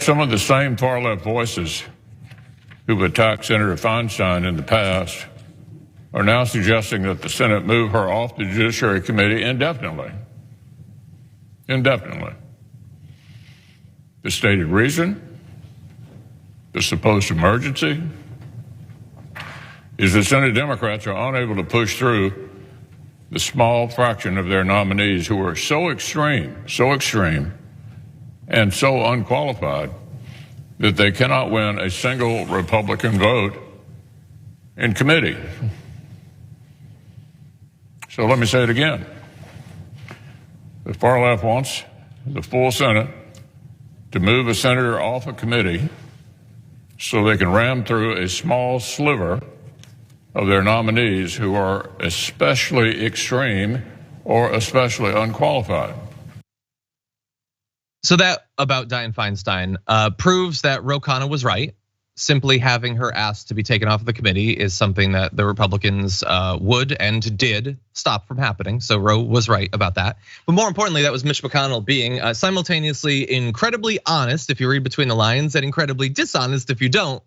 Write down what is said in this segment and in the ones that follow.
Some of the same far-left voices who've attacked Senator Feinstein in the past are now suggesting that the Senate move her off the Judiciary Committee indefinitely. Indefinitely. The stated reason, the supposed emergency, is that Senate Democrats are unable to push through the small fraction of their nominees who are so extreme, and so unqualified that they cannot win a single Republican vote in committee. So let me say it again. The far left wants the full Senate to move a senator off a committee so they can ram through a small sliver of their nominees who are especially extreme or especially unqualified. So that about Dianne Feinstein proves that Ro Khanna was right. Simply having her asked to be taken off of the committee is something that the Republicans would and did stop from happening. So Ro was right about that. But more importantly, that was Mitch McConnell being simultaneously incredibly honest, if you read between the lines, and incredibly dishonest if you don't,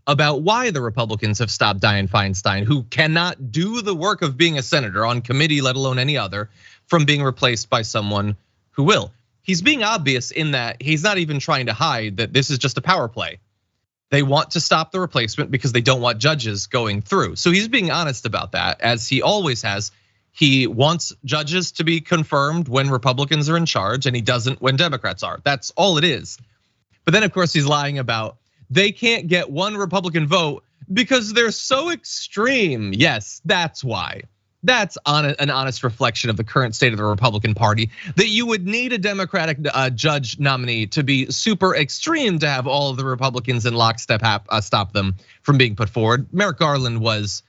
about why the Republicans have stopped Dianne Feinstein, who cannot do the work of being a senator on committee, let alone any other, from being replaced by someone who will. He's being obvious in that he's not even trying to hide that this is just a power play. They want to stop the replacement because they don't want judges going through. So he's being honest about that, as he always has. He wants judges to be confirmed when Republicans are in charge, and he doesn't when Democrats are. That's all it is. But then, of course, he's lying about they can't get one Republican vote because they're so extreme. Yes, that's why. That's an honest reflection of the current state of the Republican Party, that you would need a Democratic judge nominee to be super extreme to have all of the Republicans in lockstep stop them from being put forward. Merrick Garland was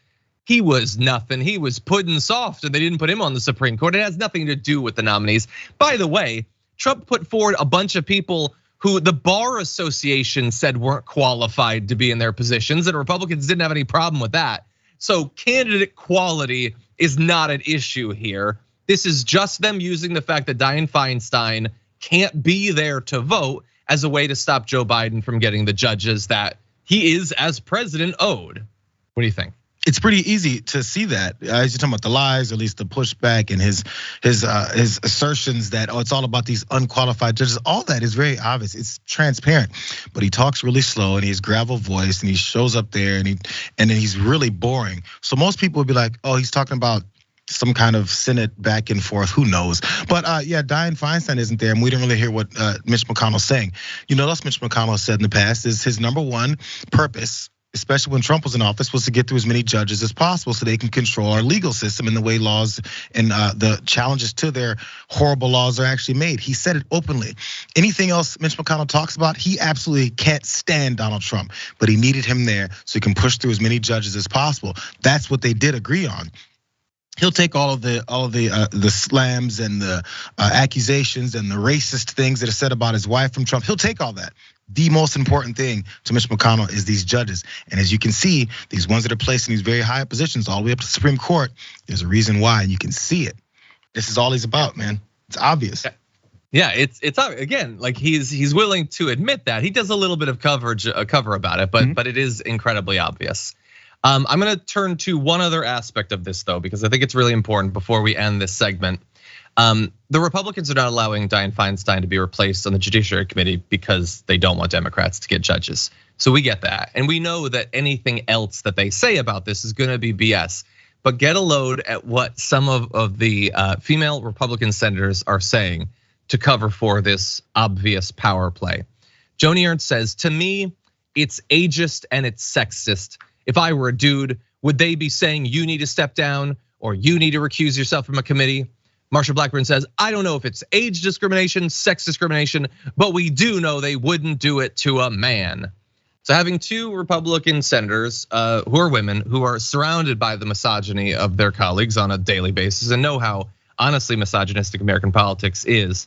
nothing. He was pudding soft, and they didn't put him on the Supreme Court. It has nothing to do with the nominees. By the way, Trump put forward a bunch of people who the Bar Association said weren't qualified to be in their positions, and Republicans didn't have any problem with that. So candidate quality is not an issue here. This is just them using the fact that Dianne Feinstein can't be there to vote as a way to stop Joe Biden from getting the judges that he is, as president, owed. What do you think? It's pretty easy to see that, as you're talking about the lies, or at least the pushback and his assertions that it's all about these unqualified judges. All that is very obvious. It's transparent, but he talks really slow and he has gravel voice and he shows up there and then he's really boring. So most people would be like, oh, he's talking about some kind of Senate back and forth, who knows? But yeah, Dianne Feinstein isn't there, and we didn't really hear what Mitch McConnell's saying. You know, that's Mitch McConnell said in the past is his number one purpose, especially when Trump was in office, was to get through as many judges as possible so they can control our legal system and the way laws and the challenges to their horrible laws are actually made. He said it openly. Anything else Mitch McConnell talks about, he absolutely can't stand Donald Trump, but he needed him there so he can push through as many judges as possible. That's what they did agree on. He'll take all of the slams and the accusations and the racist things that are said about his wife from Trump. He'll take all that. The most important thing to Mitch McConnell is these judges. And as you can see, these ones that are placed in these very high positions all the way up to the Supreme Court, there's a reason why, and you can see it. This is all he's about, man. It's obvious. Yeah, it's again, like he's willing to admit that. He does a little bit of cover about it, but it is incredibly obvious. I'm gonna turn to one other aspect of this though, because I think it's really important before we end this segment. The Republicans are not allowing Dianne Feinstein to be replaced on the Judiciary Committee because they don't want Democrats to get judges. So we get that. And we know that anything else that they say about this is gonna be BS. But get a load at what some of the female Republican senators are saying to cover for this obvious power play. Joni Ernst says, to me, it's ageist and it's sexist. If I were a dude, would they be saying you need to step down or you need to recuse yourself from a committee? Marsha Blackburn says, I don't know if it's age discrimination, sex discrimination, but we do know they wouldn't do it to a man. So having two Republican senators who are women, who are surrounded by the misogyny of their colleagues on a daily basis and know how honestly misogynistic American politics is,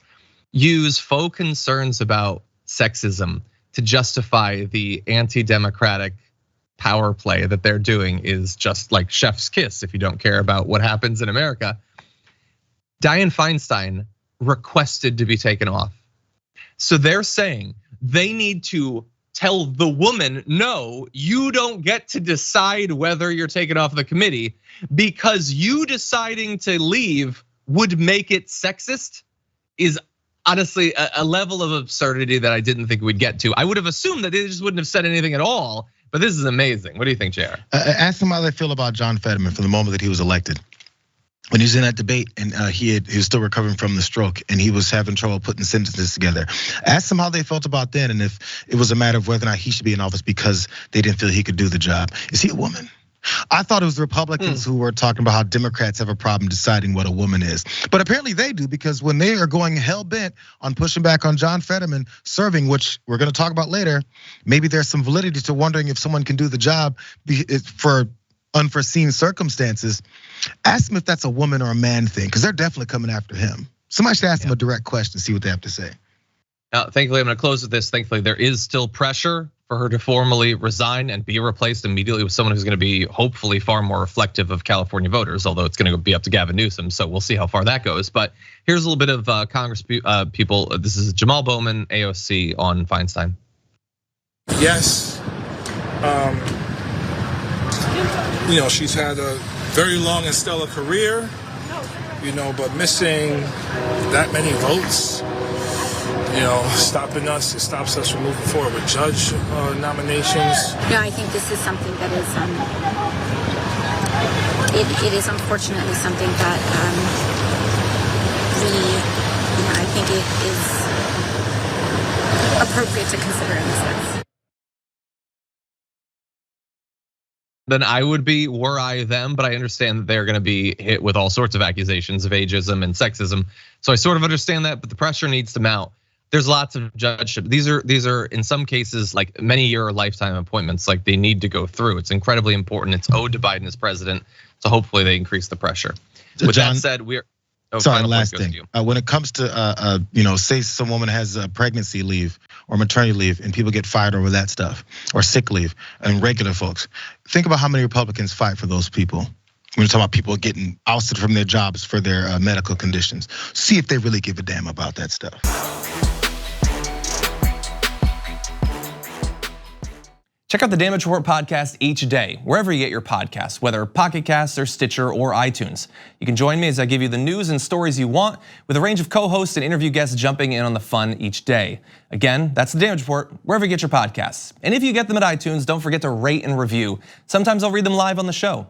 use faux concerns about sexism to justify the anti-democratic power play that they're doing is just like chef's kiss if you don't care about what happens in America. Dianne Feinstein requested to be taken off. So they're saying they need to tell the woman, no, you don't get to decide whether you're taken off the committee, because you deciding to leave would make it sexist, is honestly a level of absurdity that I didn't think we'd get to. I would have assumed that they just wouldn't have said anything at all, but this is amazing. What do you think, JR? Ask them how they feel about John Fetterman from the moment that he was elected. When he was in that debate and he was still recovering from the stroke and he was having trouble putting sentences together. Ask them how they felt about then and if it was a matter of whether or not he should be in office because they didn't feel he could do the job. Is he a woman? I thought it was the Republicans who were talking about how Democrats have a problem deciding what a woman is. But apparently they do, because when they are going hell-bent on pushing back on John Fetterman serving, which we're gonna talk about later, maybe there's some validity to wondering if someone can do the job for unforeseen circumstances. Ask them if that's a woman or a man thing, because they're definitely coming after him. Somebody should ask them a direct question, see what they have to say. Now, thankfully, I'm gonna close with this. Thankfully, there is still pressure for her to formally resign and be replaced immediately with someone who's gonna be hopefully far more reflective of California voters, although it's gonna be up to Gavin Newsom, so we'll see how far that goes. But here's a little bit of Congress people. This is Jamal Bowman, AOC, on Feinstein. Yes, she's had a very long and stellar career, but missing that many votes, stopping us, it stops us from moving forward with judge nominations. No, I think this is something that is, it is unfortunately something that I think it is appropriate to consider in this sense. Than I would be were I them, but I understand that they're gonna be hit with all sorts of accusations of ageism and sexism. So I sort of understand that, but the pressure needs to mount. There's lots of judgeship. These are in some cases like many-year or lifetime appointments, like they need to go through. It's incredibly important. It's owed to Biden as president. So hopefully they increase the pressure. With John, that said, we're sorry, last thing. When it comes to say some woman has a pregnancy leave or maternity leave and people get fired over that stuff, or sick leave, and regular folks, think about how many Republicans fight for those people. When you're talking about people getting ousted from their jobs for their medical conditions. See if they really give a damn about that stuff. Check out the Damage Report podcast each day, wherever you get your podcasts, whether Pocket Casts or Stitcher or iTunes. You can join me as I give you the news and stories you want, with a range of co-hosts and interview guests jumping in on the fun each day. Again, that's the Damage Report, wherever you get your podcasts. And if you get them at iTunes, don't forget to rate and review. Sometimes I'll read them live on the show.